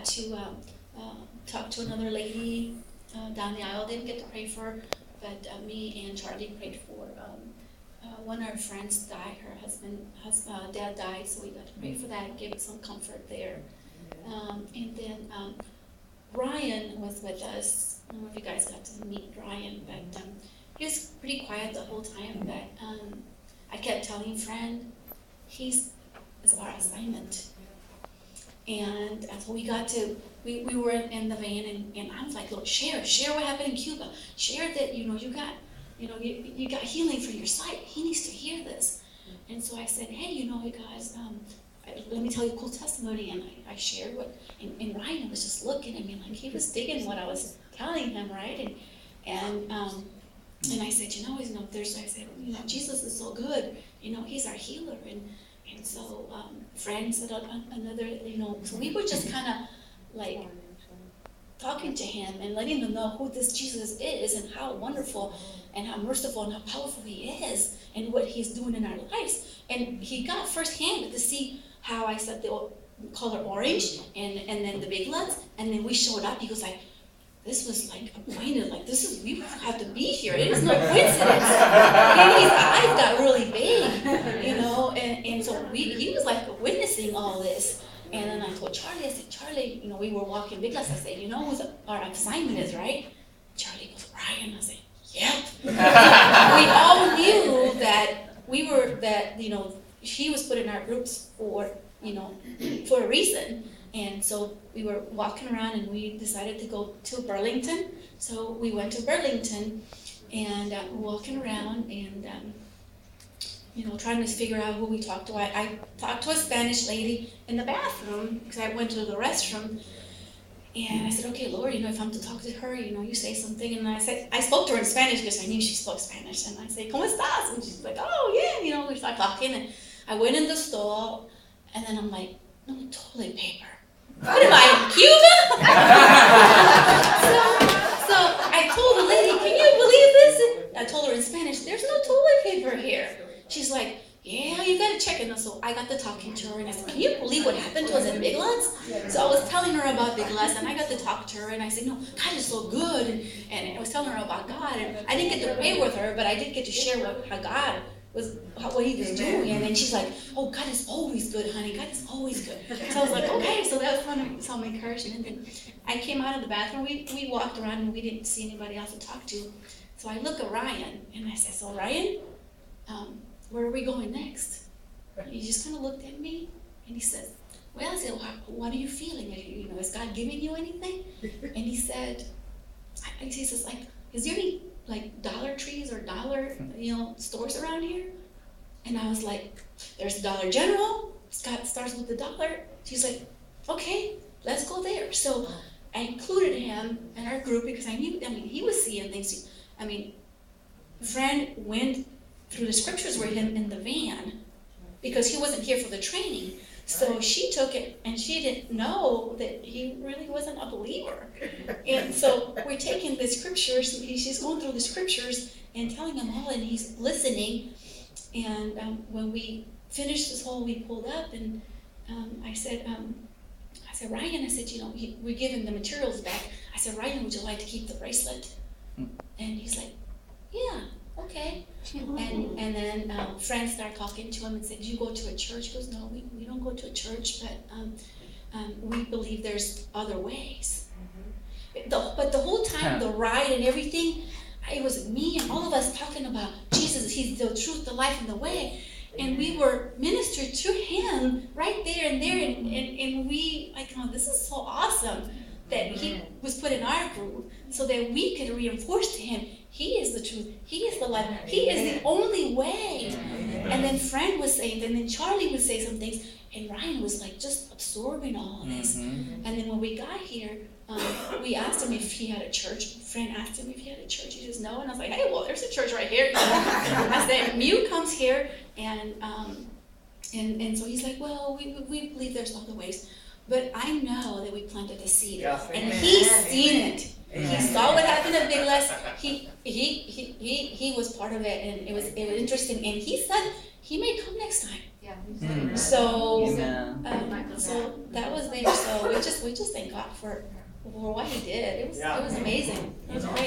got to talk to another lady down the aisle. Didn't get to pray for her, but me and Charlie prayed for one of our friends died. Her dad died, so we got to pray for that and give some comfort there. And then Ryan was with us. I don't know if you guys got to meet Ryan, but he was pretty quiet the whole time. But I kept telling friend, he's our assignment. And so we were in the van, and I was like, look, share what happened in Cuba. Share that, you got healing for your sight. He needs to hear this. And so I said, hey, you guys, let me tell you a cool testimony. And I shared what, and Ryan was just looking at me like he was digging what I was telling him, right? And I said, I said, Jesus is so good. He's our healer. And so friends said another, so we were just kind of like talking to him and letting them know who this Jesus is and how wonderful and how merciful and how powerful he is and what he's doing in our lives. And he got firsthand to see how I said the color orange and then the big lots, and then we showed up. He goes like, this was like appointed, like we have to be here. It is no coincidence. And his eyes got really big, and so he was like witnessing all this. And then I told Charlie, I said, Charlie, we were walking Big Lots. I said, who our assignment is, right? Charlie goes, Ryan. I said, yep. We all knew that he was put in our groups for a reason. And so we were walking around and we decided to go to Burlington. So we went to Burlington and walking around and, trying to figure out who we talked to. I talked to a Spanish lady in the bathroom because I went to the restroom. And I said, okay, Lord, if I'm to talk to her, you say something. And I spoke to her in Spanish because I knew she spoke Spanish. And I said, ¿Cómo estás? And she's like, oh, yeah, we started talking. And I went in the stall and then I'm like, no toilet paper. What am I, in Cuba? so I told the lady, can you believe this? And I told her in Spanish, there's no toilet paper here. She's like, yeah, you got to check it. And so I got to talking to her and I said, can you believe what happened to us in Big Lots? So I was telling her about Big Lots and I got to talk to her and I said, no, God is so good. And I was telling her about God. And I didn't get to pray with her, but I did get to share how God was, what he was doing. And then she's like, oh, God is always good, honey. God is always good. So I was like, okay. So that was fun. Some encouragement. And then I came out of the bathroom. We walked around and we didn't see anybody else to talk to. So I look at Ryan and I said, so Ryan, where are we going next? And he just kind of looked at me and he said, well, I said, what are you feeling? Is God giving you anything? And he said, is there any Dollar Trees or dollar, stores around here? And I was like, there's Dollar General. Scott starts with the dollar. She's like, okay, let's go there. So I included him in our group because I knew, he was seeing things. Friend went through the scriptures with him in the van because he wasn't here for the training. So she took it and she didn't know that he really wasn't a believer. And so we're taking the scriptures, she's going through the scriptures and telling him all and he's listening. And when we finished this whole, we pulled up and I said, Ryan, I said, we're giving the materials back. I said, Ryan, would you like to keep the bracelet? And he's like, yeah, okay. And then friends started talking to him and said, do you go to a church? He goes, no, we don't go to a church, but we believe there's other ways. But the whole time, the ride and everything, it was me and all of us talking about Jesus. He's the truth, the life, and the way. And we were ministered to him right there and there. And we, this is so awesome that he was put in our group so that we could reinforce to him, he is the truth, he is the life, he is the only way. And then Frank was saying, and then Charlie would say some things, and Ryan was just absorbing all of this. And then when we got here, we asked him if he had a church. Frank asked him if he had a church. He just no, and I was like, hey, well, there's a church right here. I said, Mew comes here, and so he's like, well, we believe there's other ways. But I know that we planted a seed, and he's seen it. He saw what happened at Big Les. He was part of it, and it was interesting. And he said he may come next time. So, Amen. so that was there. So we just thank God for what He did. It was amazing. It was great.